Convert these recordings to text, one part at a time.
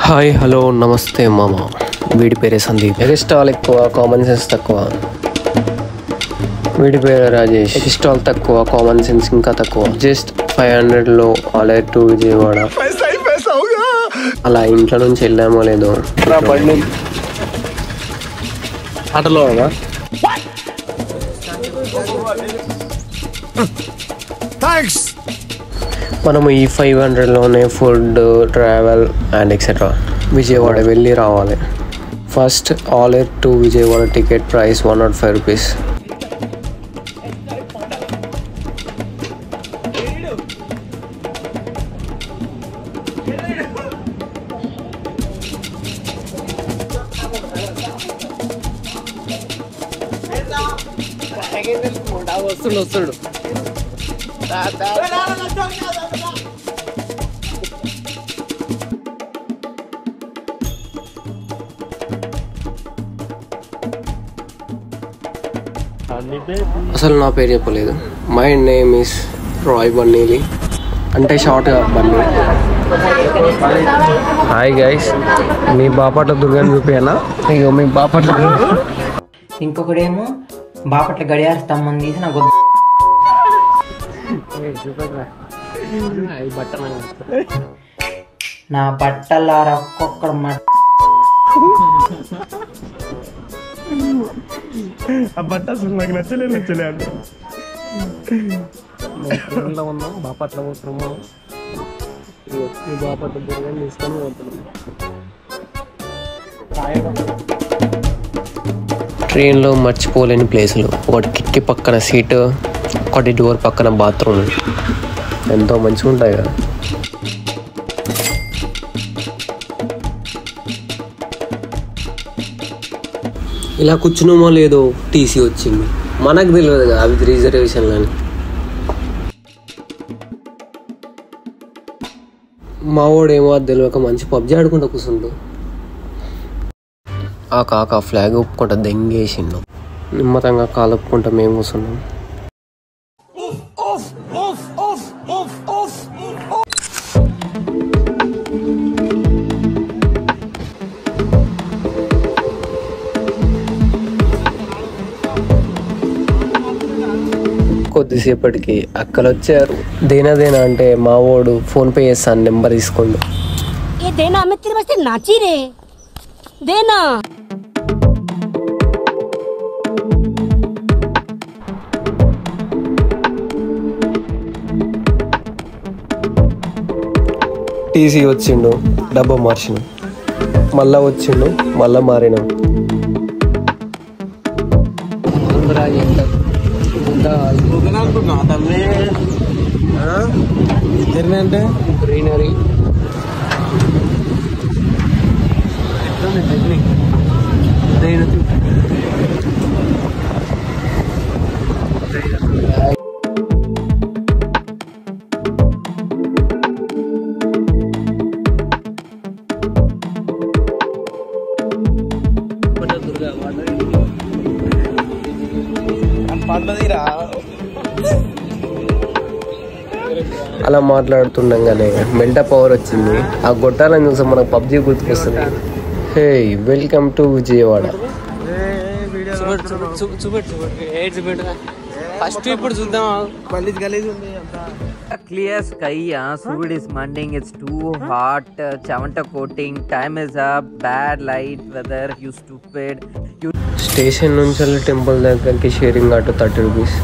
Hi hello నమస్తే మామ. వీడి పేరే సందీప్. ఎగిస్టాల్ ఎక్కువ, కామన్ సెన్స్ తక్కువ. వీడి పేరు రాజేష్. ఎగిస్టాల్ తక్కువ, కామన్ సెన్స్ ఇంకా తక్కువ. జస్ట్ 500లో ఆలర్ టు విజయవాడ. అలా ఇంట్లో నుంచి వెళ్ళామో లేదో ఆటలో మనము ఈ 500లోనే food, travel and etcetera Vijayawada వెళ్ళి రావాలి. First Alur to Vijayawada ticket price 105 rupees. వస్తుడు అసలు నా పేరు చెప్పలేదు. మై నేమ్ ఇస్ రాయ్ బన్నీలి, అంటే షార్ట్గా బన్నీ. హాయ్ గైస్, మీ బాపట్ల దుర్గాని చూపియాలా? ఇక మీ బాపట్ల ఇంకొకడేమో బాపట్ల గడియార స్తంభం తీసి నాకు నా బట్టలారా ఒక్కొక్కడ ఆ బట్ట అసలు నాకు నచ్చలే అంటే ఉన్నాం. బాపట్ల పోతున్నాము. బాపట్ల దుర్గాని తీసుకొని పోతున్నాం. ట్రైన్లో మర్చిపోలేని ప్లేసులు. ఒకటి కిటికీ పక్కన సీటు, ఒకటి డోర్ పక్కన బాత్రూమ్. ఎంతో మంచిగా ఉంటాయి కదా. ఇలా కూర్చున్నామో లేదో టీసీ వచ్చింది. మనకు తెలియదు కదా అవి రిజర్వేషన్లు అని. మా వాడేమో అది తెలియక మంచి పబ్జీ ఆడుకుంటూ కూర్చుండు. ఆ కాక ఫ్లాగ్ ఒప్పుకుంటా దెంగేసిండు. నిమ్మతంగా కాలు ఒప్పుకుంటా మేము కూర్చున్నాం. కొద్దిసేపటికి అక్కలు వచ్చారు. దేనా అంటే మా వాడు ఫోన్ పే చేస్తాను నెంబర్ తీసుకోండు. టీసీ వచ్చిండు, డబ్బా మార్చిన, మళ్ళా వచ్చిండు, మళ్ళా మారినాం. అంటే గ్రీనరీ అలా మాట్లాడుతుండగానే మెంట పవర్ వచ్చింది. ఆ గొట్టాలని చూసి మనకు పబ్జీ గుర్తుకొస్తుంది. హే, వెల్కమ్ టు విజయవాడ. ఫస్ట్ ఇప్పుడు చూద్దాం. Clear sky, Suvid is mending, it's too hot, Chavanta coating, time is up, bad light, weather, you stupid. Station నుంచి టెంపుల్ దగ్గరికి షేరింగ్ ఆటో 30 రూపీస్.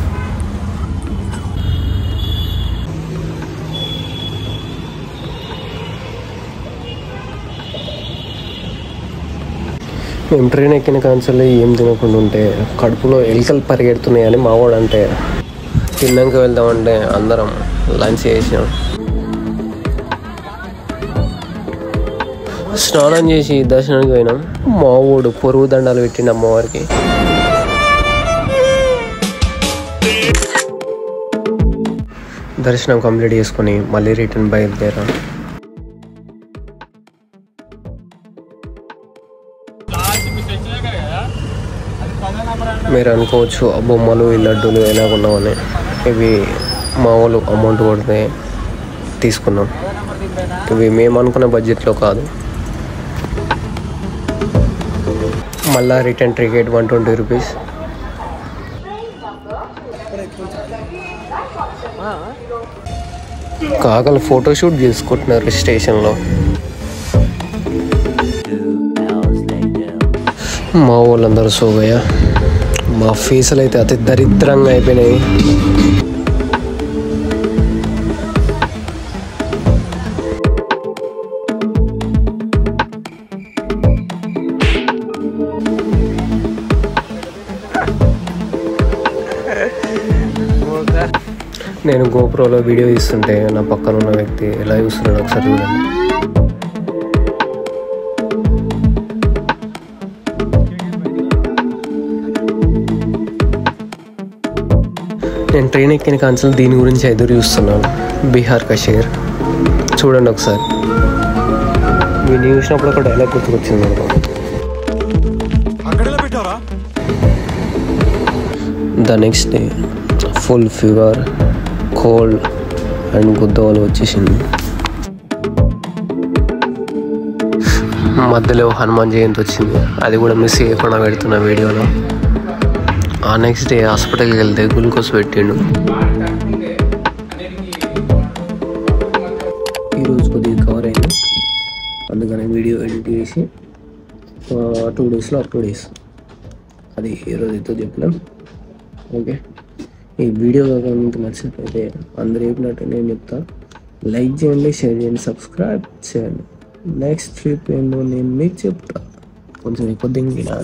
మేము ట్రైన్ ఎక్కిన కాన్సల్ ఏం తినకుండా ఉంటే కడుపులో ఎలుకలు పరిగెడుతున్నాయని మావాడు అంటే తిన్నాక వెళ్దామంటే అందరం లంచ్ చేసినాం. స్నానం చేసి దర్శనానికి పోయినాం. మావాడు పొరుగు దండాలు పెట్టిండు అమ్మవారికి. దర్శనం కంప్లీట్ చేసుకొని మళ్ళీ రిటర్న్ బయలుదేరాం. మీరు అనుకోవచ్చు బొమ్మలు ఈ లడ్డూలు ఎలా కొన్నామని. ఇవి మా వాళ్ళు అమౌంట్ కొడితే తీసుకున్నాం. ఇవి మేము అనుకున్న బడ్జెట్లో కాదు. మళ్ళా రిటర్న్ టికెట్ 120 రూపీస్. కాకలు ఫోటోషూట్ చేసుకుంటున్నారు స్టేషన్లో. మా వాళ్ళందరూ సోగయ్యా. మా ఫేసులు అయితే అతి దరిద్రంగా అయిపోయినాయి. నేను గోప్రోలో వీడియో తీస్తుంటే నా పక్కన ఉన్న వ్యక్తి ఎలా చూస్తున్నాడు ఒకసారి చూడండి. నేను ట్రైన్ ఎక్కిన కాంచెలు దీని గురించి ఎదురు చూస్తున్నాను. బీహార్ కా షేర్ చూడండి ఒకసారి. వీడిని చూసినప్పుడు ఒక డైలాగ్ గుర్తుకొచ్చింది మనకు. The next day full fever, cold and గుద్దవాళ్ళు వచ్చేసింది. మధ్యలో హనుమాన్ జయంతి వచ్చింది, అది కూడా మిస్ చేయకుండా పెడుతున్న వీడియోలో. ఆ నెక్స్ట్ డే హాస్పిటల్కి వెళ్తే గ్లూకోజ్ పెట్టిండు. ఈరోజు కొద్దిగా కవర్ అయింది, అందుకని వీడియో ఎడిట్ చేసి 2 డేస్లో అప్లోడ్ చేస్తాం. అది ఈరోజు అయితే చెప్పలేం. ఓకే, ఈ వీడియో కాకుండా నచ్చినట్లయితే అందరూ చెప్పినట్టు నేను చెప్తా, లైక్ చేయండి, షేర్ చేయండి, సబ్స్క్రైబ్ చేయండి. నెక్స్ట్ ట్రిప్ ఏందో నేను మీకు చెప్తా, కొంచెం ఎక్కువ దింగినా.